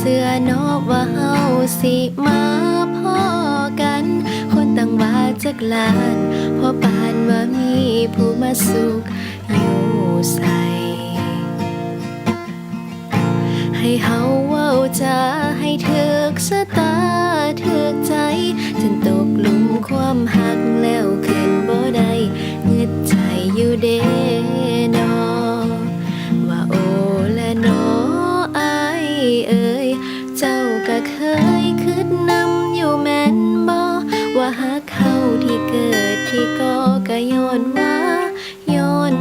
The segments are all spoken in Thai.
ชื่อเนาะว่าเฮาสิมาพ้อกันคนต่างว่าจักลานพอปานว่ามีผู้มาสุขอยู่ใส่ให้เฮาเว้าจาให้ถึกชะตาถึกใจจนตกหลุมความหักแล้วขึ้นบ่ได้เงึดใจอยู่เด้นอว่าโอละนออายเอ่ยเจ้าก็เคยคิดนำอยู่แม่นบ่ว่าหักเฮาที่เกิดที่ก็ย้อนว่าย้อน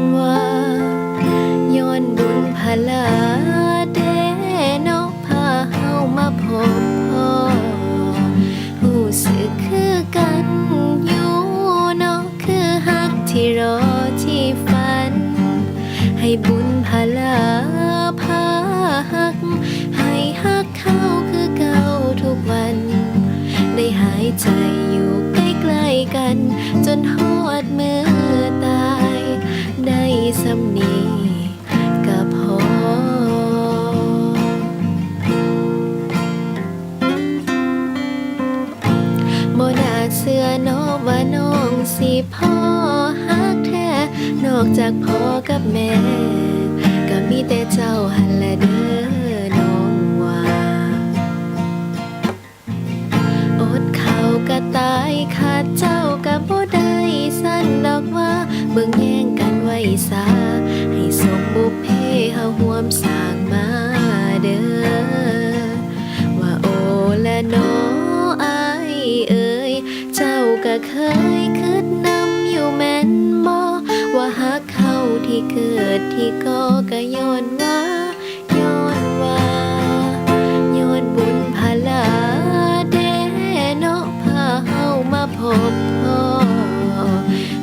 บุญพลาเด้เนาะพาเฮามาพบพ่อรู้สึกคือกันอยู่เนาะคือฮักที่รอที่ฝันให้บุญพลาพาฮักให้ฮักเขาคือเก่าทุกวันได้หายใจอยู่ใกล้ๆกันจนฮอดมือตายได้สำนีก็พอบ่น่าเชื่อเนาะว่าน้องสิพ่อฮักแท้นอกจากพ่อกับแม่ก็มีแต่เจ้าหันละเด้อน้องว่าอดข้าวก็ตายขาดเจ้าก็บ่ได้สั่นดอกว่าเบิ่งแย่งกันไว้ซาให้สมบุพเพเฮาร่วมสร้างมาเด้อว่าโอละน้ออายเอ่ยเจ้าก็เคยคิดนำอยู่แม่นบ่ว่าฮักเฮาที่เกิดที่ก็ย้อนว่าย้อนบุญพลาเด้เนาะพาเฮามาพบพ่อ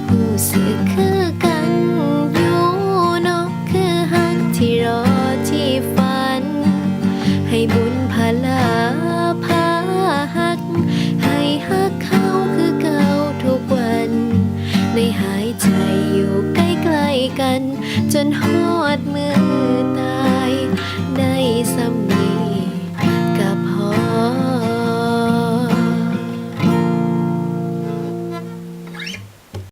รู้สึกคือกันอยู่เนาะคือฮักที่รอที่ฝันให้บุญพลาพาฮักให้ฮักเขาคือเก่าทุกวันได้หายใจอยู่ใกล้ๆกันจนฮอดมือ